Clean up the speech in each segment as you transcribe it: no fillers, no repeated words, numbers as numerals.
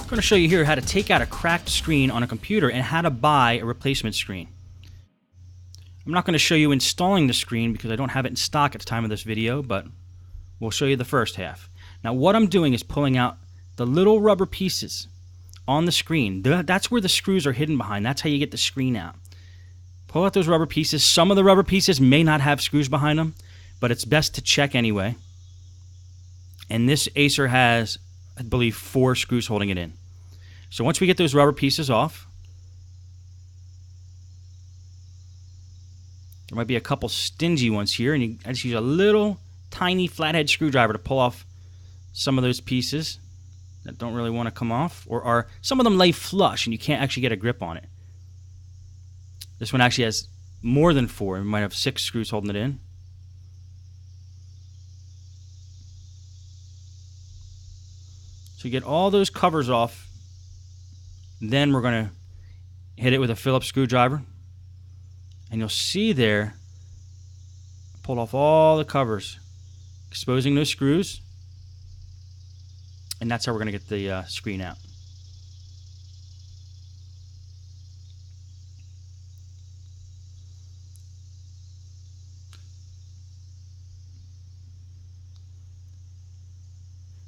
I'm going to show you here how to take out a cracked screen on a computer and how to buy a replacement screen. I'm not going to show you installing the screen because I don't have it in stock at the time of this video, but we'll show you the first half. Now what I'm doing is pulling out the little rubber pieces on the screen. That's where the screws are hidden behind. That's how you get the screen out. Pull out those rubber pieces. Some of the rubber pieces may not have screws behind them, but it's best to check anyway. And this Acer has, I believe, 4 screws holding it in. So once we get those rubber pieces off, there might be a couple stingy ones here, and I just use a little tiny flathead screwdriver to pull off some of those pieces that don't really want to come off, or some of them lay flush and you can't actually get a grip on it. This one actually has more than 4. It might have 6 screws holding it in. So you get all those covers off. Then we're going to hit it with a Phillips screwdriver. And you'll see there, I pulled off all the covers, exposing those screws. And that's how we're going to get the screen out.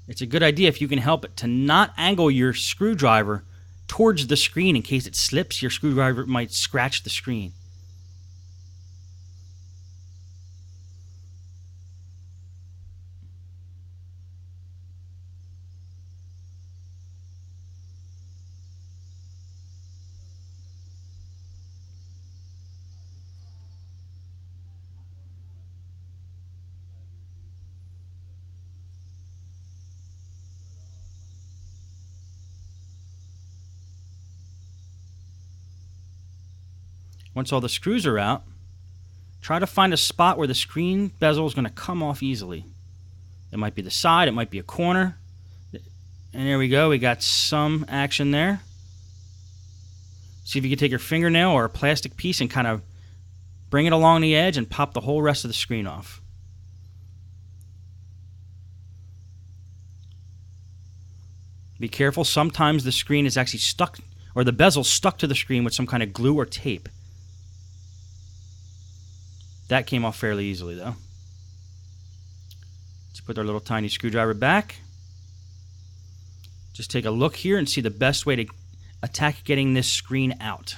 It's a good idea, if you can help it, to not angle your screwdriver towards the screen in case it slips. Your screwdriver might scratch the screen. Once all the screws are out, try to find a spot where the screen bezel is going to come off easily. It might be the side, it might be a corner. And there we go, we got some action there. See if you can take your fingernail or a plastic piece and kind of bring it along the edge and pop the whole rest of the screen off. Be careful, sometimes the screen is actually stuck, or the bezel stuck to the screen with some kind of glue or tape. That came off fairly easily though. Let's put our little tiny screwdriver back. Just take a look here and see the best way to attack getting this screen out.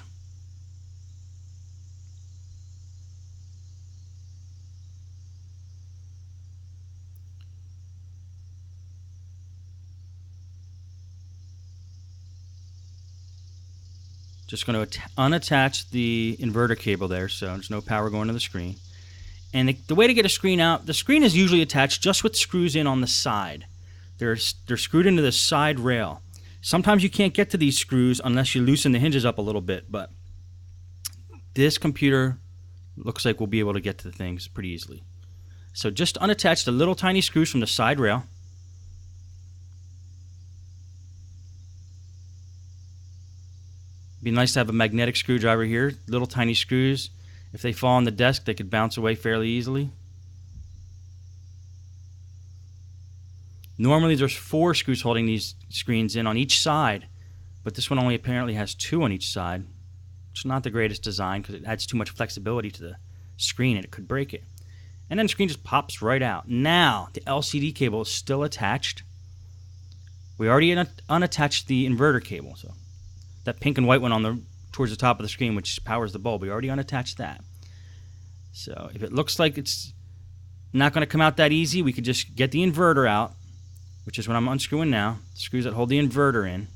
Just going to unattach the inverter cable there, so there's no power going to the screen. And the way to get a screen out, the screen is usually attached just with screws in on the side. They're screwed into the side rail. Sometimes you can't get to these screws unless you loosen the hinges up a little bit, but this computer looks like we'll be able to get to the things pretty easily. So just unattach the little tiny screws from the side rail. Be nice to have a magnetic screwdriver here. Little tiny screws. If they fall on the desk, they could bounce away fairly easily. Normally there's 4 screws holding these screens in on each side, but this one only apparently has 2 on each side. It's not the greatest design because it adds too much flexibility to the screen and it could break it. And then the screen just pops right out. Now the LCD cable is still attached. We already unattached the inverter cable, so that pink and white one towards the top of the screen, which powers the bulb, we already unattached that. So if it looks like it's not going to come out that easy, we could just get the inverter out, which is what I'm unscrewing now. The screws that hold the inverter in.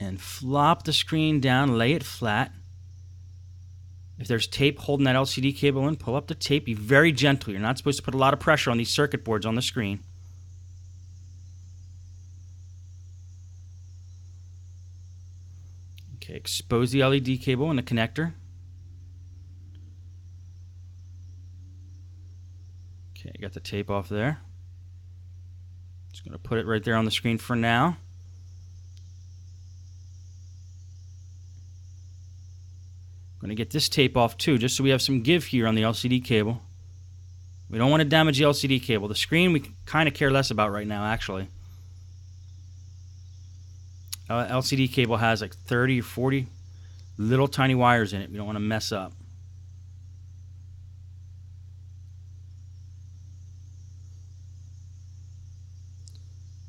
And flop the screen down, lay it flat. If there's tape holding that LCD cable in, pull up the tape. Be very gentle. You're not supposed to put a lot of pressure on these circuit boards on the screen. Okay, expose the LED cable and the connector. Okay, got the tape off there. Just going to put it right there on the screen for now. I'm going to get this tape off too, just so we have some give here on the LCD cable. We don't want to damage the LCD cable. The screen we kind of care less about right now, actually. LCD cable has like 30 or 40 little tiny wires in it. We don't want to mess up.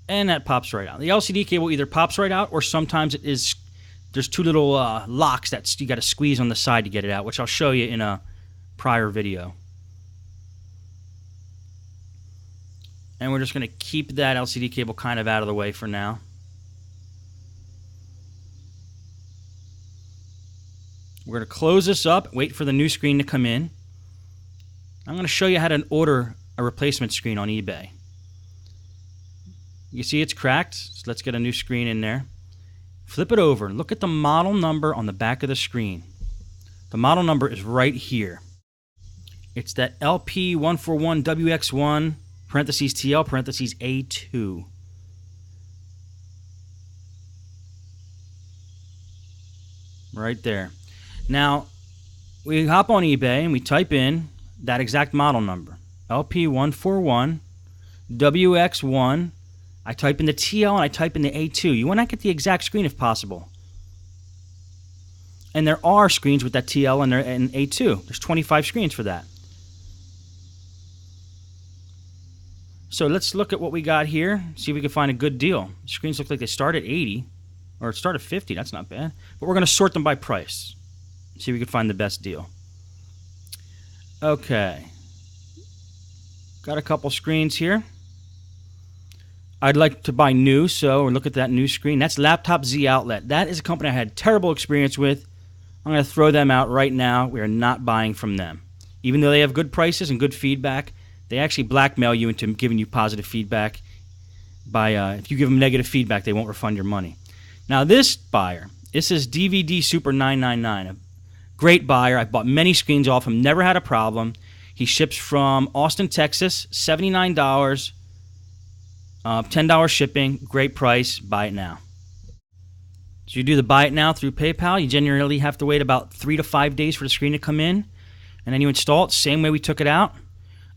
And that pops right out. The LCD cable either pops right out, or sometimes it is. There's two little locks that you got to squeeze on the side to get it out, which I'll show you in a prior video. And we're just going to keep that LCD cable kind of out of the way for now. We're going to close this up, wait for the new screen to come in. I'm going to show you how to order a replacement screen on eBay. You see it's cracked, so let's get a new screen in there. Flip it over. Look at the model number on the back of the screen. The model number is right here. It's that LP141WX1 parentheses TL parentheses A2. Right there. Now, we hop on eBay and we type in that exact model number. LP141WX1. I type in the TL and I type in the A2. You want to get the exact screen if possible. And there are screens with that TL and A2. There's 25 screens for that. So let's look at what we got here. See if we can find a good deal. The screens look like they start at 80. Or start at 50. That's not bad. But we're going to sort them by price. See if we can find the best deal. Okay. Got a couple screens here. I'd like to buy new, so look at that new screen. That's Laptop Z Outlet. That is a company I had terrible experience with. I'm going to throw them out right now. We are not buying from them. Even though they have good prices and good feedback, they actually blackmail you into giving you positive feedback. If you give them negative feedback, they won't refund your money. Now this buyer, this is DVD Super 999. A great buyer. I've bought many screens off him. Never had a problem. He ships from Austin, Texas. $79. $10 shipping, great price, buy it now. So you do the buy it now through PayPal. You generally have to wait about 3 to 5 days for the screen to come in. And then you install it, same way we took it out.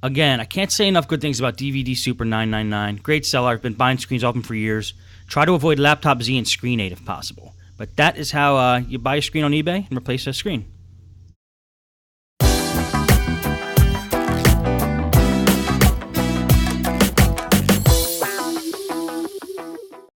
Again, I can't say enough good things about DVD Super 999. Great seller. I've been buying screens off him for years. Try to avoid Laptop Z and Screen 8 if possible. But that is how you buy a screen on eBay and replace a screen.